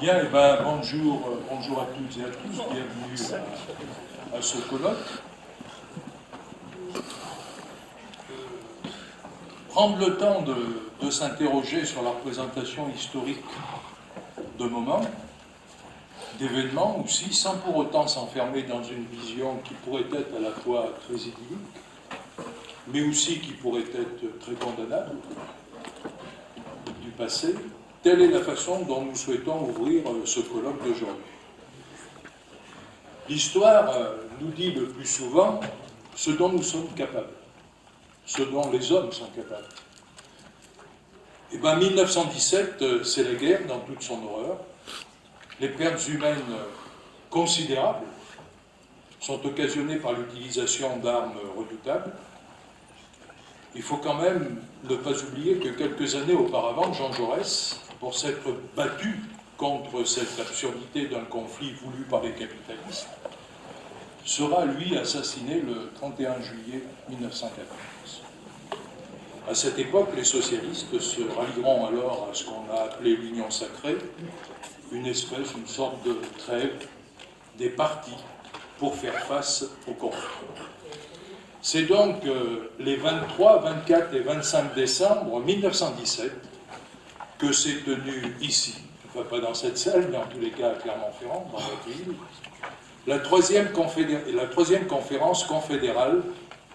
Bien, eh ben, bonjour à toutes et à tous, bienvenue à ce colloque. Prendre le temps de s'interroger sur la représentation historique de moments, d'événements aussi, sans pour autant s'enfermer dans une vision qui pourrait être à la fois très idyllique, mais aussi qui pourrait être très condamnable du passé. Telle est la façon dont nous souhaitons ouvrir ce colloque d'aujourd'hui. L'histoire nous dit le plus souvent ce dont nous sommes capables, ce dont les hommes sont capables. Et bien 1917, c'est la guerre dans toute son horreur. Les pertes humaines considérables sont occasionnées par l'utilisation d'armes redoutables. Il faut quand même ne pas oublier que quelques années auparavant, Jean Jaurès, pour s'être battu contre cette absurdité d'un conflit voulu par les capitalistes, sera, lui, assassiné le 31 juillet 1914. À cette époque, les socialistes se rallieront alors à ce qu'on a appelé l'Union sacrée, une sorte de trêve des partis pour faire face au conflit. C'est donc les 23, 24 et 25 décembre 1917 que s'est tenue ici, enfin pas dans cette salle, mais en tous les cas à Clermont-Ferrand, dans notre ville, la troisième conférence confédérale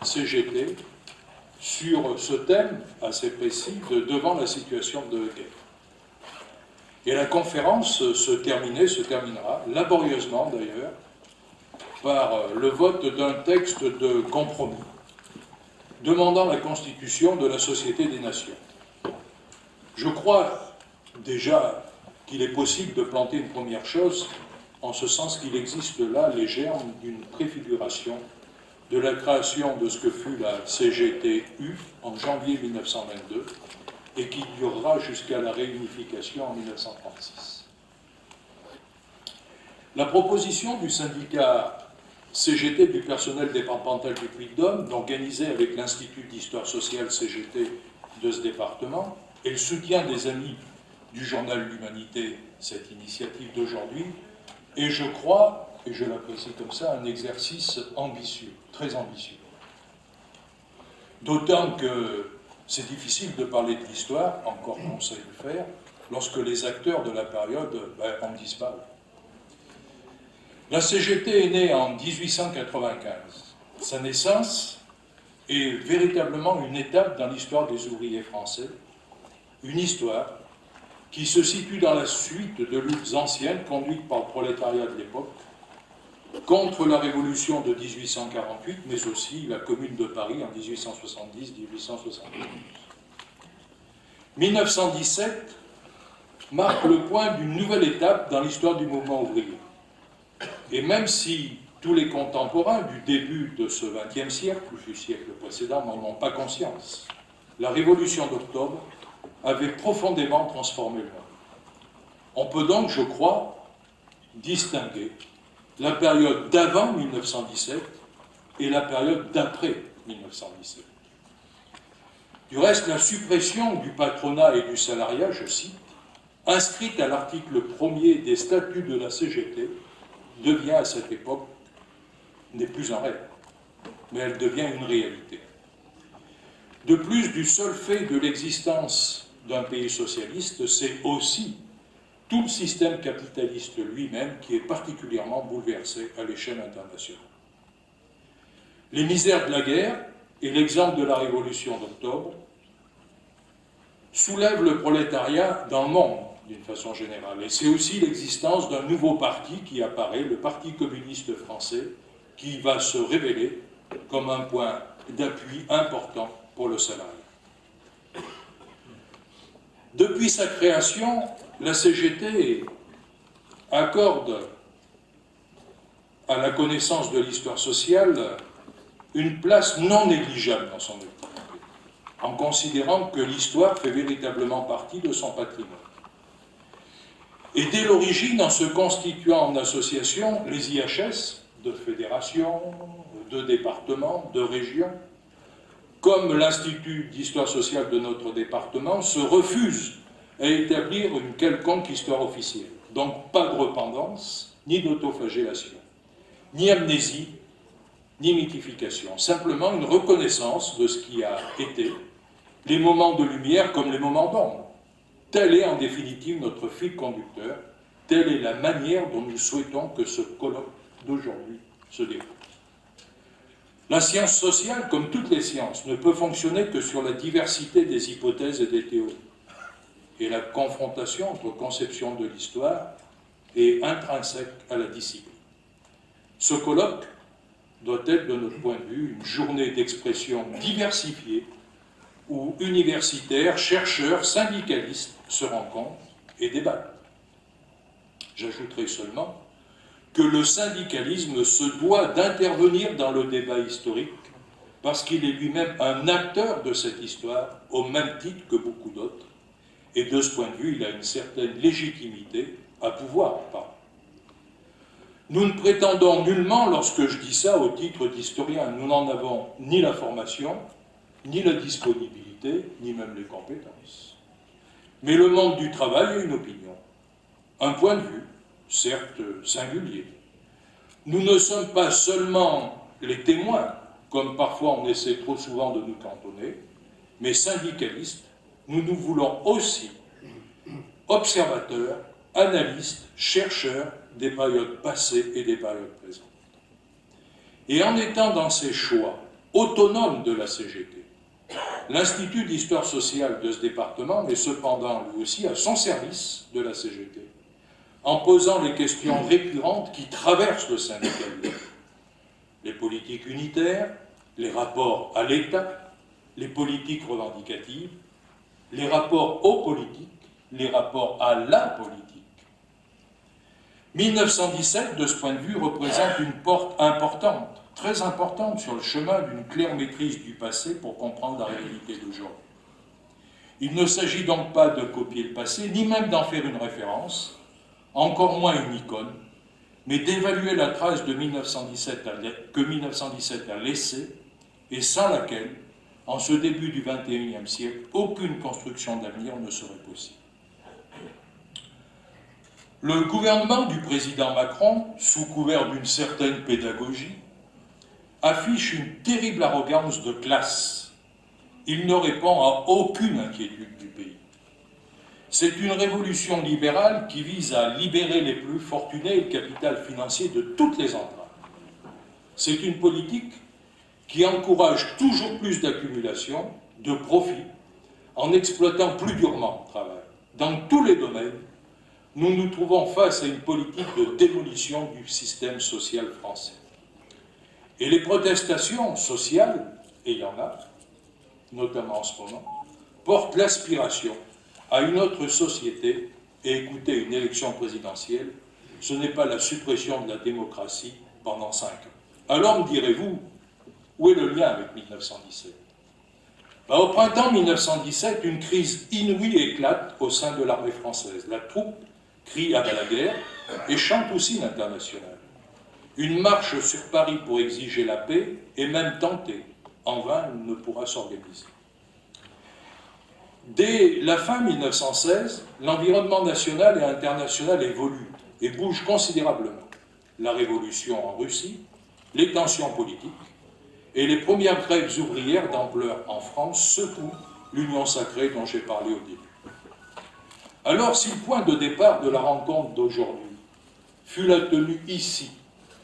CGT sur ce thème assez précis de devant la situation de guerre. Et la conférence se terminera, laborieusement d'ailleurs, par le vote d'un texte de compromis demandant la constitution de la Société des Nations. Je crois déjà qu'il est possible de planter une première chose, en ce sens qu'il existe là les germes d'une préfiguration de la création de ce que fut la CGT-U en janvier 1922 et qui durera jusqu'à la réunification en 1936. La proposition du syndicat CGT du personnel départemental du Puy-de-Dôme, d'organiser avec l'Institut d'histoire sociale CGT de ce département, et le soutien des amis du journal L'Humanité, cette initiative d'aujourd'hui, et je crois, et je l'apprécie comme ça, un exercice ambitieux, très ambitieux. D'autant que c'est difficile de parler de l'histoire, encore qu'on sait le faire, lorsque les acteurs de la période ont disparu. La CGT est née en 1895. Sa naissance est véritablement une étape dans l'histoire des ouvriers français, une histoire qui se situe dans la suite de luttes anciennes conduites par le prolétariat de l'époque contre la révolution de 1848, mais aussi la Commune de Paris en 1870-1872. 1917 marque le point d'une nouvelle étape dans l'histoire du mouvement ouvrier. Et même si tous les contemporains du début de ce XXe siècle, ou du siècle précédent, n'en ont pas conscience, la Révolution d'octobre avait profondément transformé le monde. On peut donc, je crois, distinguer la période d'avant 1917 et la période d'après 1917. Du reste, la suppression du patronat et du salariat, je cite, inscrite à l'article 1er des statuts de la CGT, devient à cette époque, n'est plus un rêve, mais elle devient une réalité. De plus, du seul fait de l'existence d'un pays socialiste, c'est aussi tout le système capitaliste lui-même qui est particulièrement bouleversé à l'échelle internationale. Les misères de la guerre et l'exemple de la Révolution d'octobre soulèvent le prolétariat dans le monde d'une façon générale. Et c'est aussi l'existence d'un nouveau parti qui apparaît, le Parti communiste français, qui va se révéler comme un point d'appui important pour le salariat. Depuis sa création, la CGT accorde à la connaissance de l'histoire sociale une place non négligeable dans son activité, en considérant que l'histoire fait véritablement partie de son patrimoine. Et dès l'origine, en se constituant en association, les IHS, de fédérations, de départements, de régions, comme l'Institut d'histoire sociale de notre département, se refusent à établir une quelconque histoire officielle. Donc pas de repentance, ni d'autoflagellation, ni amnésie, ni mythification. Simplement une reconnaissance de ce qui a été, les moments de lumière comme les moments d'ombre. Tel est en définitive notre fil conducteur, telle est la manière dont nous souhaitons que ce colloque d'aujourd'hui se déroule. La science sociale, comme toutes les sciences, ne peut fonctionner que sur la diversité des hypothèses et des théories. Et la confrontation entre conception de l'histoire est intrinsèque à la discipline. Ce colloque doit être, de notre point de vue, une journée d'expression diversifiée où universitaires, chercheurs, syndicalistes se rencontrent et débattent. J'ajouterai seulement que le syndicalisme se doit d'intervenir dans le débat historique parce qu'il est lui-même un acteur de cette histoire au même titre que beaucoup d'autres, et de ce point de vue, il a une certaine légitimité à pouvoir en parler. Nous ne prétendons nullement, lorsque je dis ça au titre d'historien, nous n'en avons ni la formation, ni la disponibilité, ni même les compétences. Mais le monde du travail a une opinion, un point de vue, certes singulier. Nous ne sommes pas seulement les témoins, comme parfois on essaie trop souvent de nous cantonner, mais syndicalistes, nous nous voulons aussi observateurs, analystes, chercheurs des périodes passées et des périodes présentes. Et en étant dans ces choix autonomes de la CGT, l'Institut d'histoire sociale de ce département est cependant lui aussi à son service de la CGT, en posant les questions récurrentes qui traversent le syndicalisme. Les politiques unitaires, les rapports à l'État, les politiques revendicatives, les rapports aux politiques, les rapports à la politique. 1917, de ce point de vue, représente une porte importante, très importante sur le chemin d'une claire maîtrise du passé pour comprendre la réalité d'aujourd'hui. Il ne s'agit donc pas de copier le passé, ni même d'en faire une référence, encore moins une icône, mais d'évaluer la trace de 1917 que 1917 a laissée et sans laquelle, en ce début du XXIe siècle, aucune construction d'avenir ne serait possible. Le gouvernement du président Macron, sous couvert d'une certaine pédagogie, affiche une terrible arrogance de classe. Il ne répond à aucune inquiétude du pays. C'est une révolution libérale qui vise à libérer les plus fortunés et le capital financier de toutes les entraves. C'est une politique qui encourage toujours plus d'accumulation, de profit, en exploitant plus durement le travail. Dans tous les domaines, nous nous trouvons face à une politique de démolition du système social français. Et les protestations sociales, et il y en a, notamment en ce moment, portent l'aspiration à une autre société, et écoutez, une élection présidentielle, ce n'est pas la suppression de la démocratie pendant 5 ans. Alors me direz-vous, où est le lien avec 1917 ? Au printemps 1917, une crise inouïe éclate au sein de l'armée française. La troupe crie à la guerre et chante aussi l'international. Une marche sur Paris pour exiger la paix est même tentée. En vain, elle ne pourra s'organiser. Dès la fin 1916, l'environnement national et international évolue et bouge considérablement. La révolution en Russie, les tensions politiques et les premières grèves ouvrières d'ampleur en France secouent l'union sacrée dont j'ai parlé au début. Alors, si le point de départ de la rencontre d'aujourd'hui fut la tenue ici,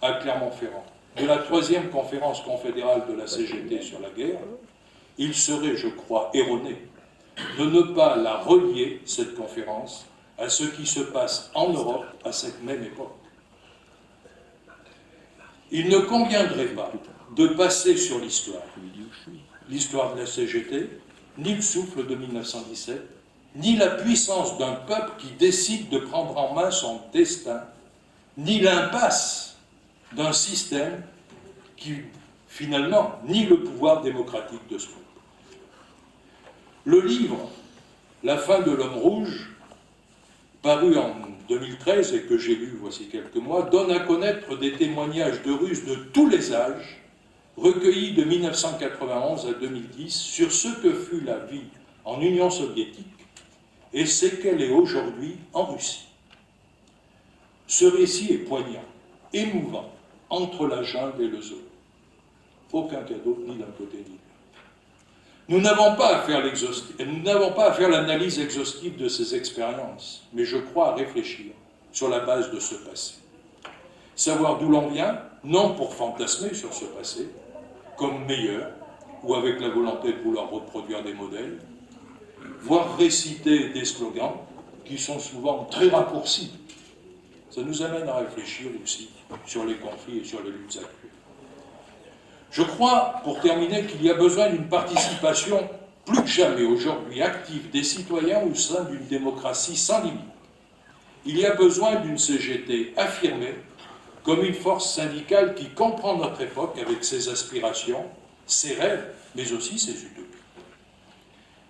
à Clermont-Ferrand, de la 3e conférence confédérale de la CGT sur la guerre, il serait, je crois, erroné de ne pas la relier, cette conférence, à ce qui se passe en Europe à cette même époque. Il ne conviendrait pas de passer sur l'histoire de la CGT, ni le souffle de 1917, ni la puissance d'un peuple qui décide de prendre en main son destin, ni l'impasse d'un système qui, finalement, nie le pouvoir démocratique de ce peuple. Le livre « La fin de l'homme rouge », paru en 2013 et que j'ai lu voici quelques mois, donne à connaître des témoignages de Russes de tous les âges, recueillis de 1991 à 2010, sur ce que fut la vie en Union soviétique et ce qu'elle est aujourd'hui en Russie. Ce récit est poignant, émouvant, entre la jungle et le zoo. Aucun cadeau, ni d'un côté ni de l'autre. Nous n'avons pas à faire l'analyse exhaustive de ces expériences, mais je crois à réfléchir sur la base de ce passé. Savoir d'où l'on vient, non pour fantasmer sur ce passé, comme meilleur, ou avec la volonté de vouloir reproduire des modèles, voire réciter des slogans qui sont souvent très raccourcis. Ça nous amène à réfléchir aussi sur les conflits et sur les luttes actuelles. Je crois, pour terminer, qu'il y a besoin d'une participation plus que jamais aujourd'hui active des citoyens au sein d'une démocratie sans limite. Il y a besoin d'une CGT affirmée comme une force syndicale qui comprend notre époque avec ses aspirations, ses rêves, mais aussi ses utopies.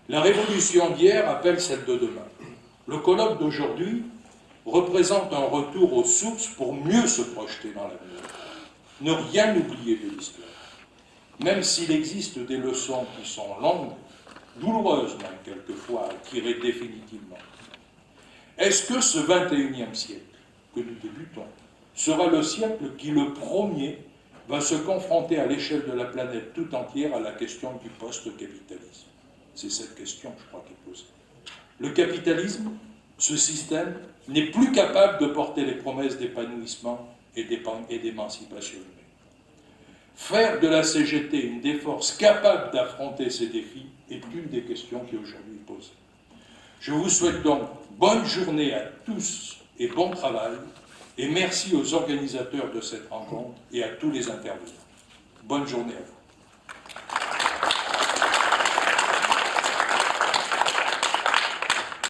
La révolution d'hier appelle celle de demain. Le colloque d'aujourd'hui représente un retour aux sources pour mieux se projeter dans l'avenir. Ne rien oublier de l'histoire. Même s'il existe des leçons qui sont longues, douloureuses même quelquefois, à tirer définitivement. Est-ce que ce 21e siècle que nous débutons sera le siècle qui, le premier, va se confronter à l'échelle de la planète tout entière à la question du post-capitalisme? C'est cette question, je crois, qui est posée. Le capitalisme, ce système, n'est plus capable de porter les promesses d'épanouissement et d'émancipation humaine. Faire de la CGT une des forces capables d'affronter ces défis est une des questions qui aujourd'hui est posée. Je vous souhaite donc bonne journée à tous et bon travail, et merci aux organisateurs de cette rencontre et à tous les intervenants. Bonne journée à vous.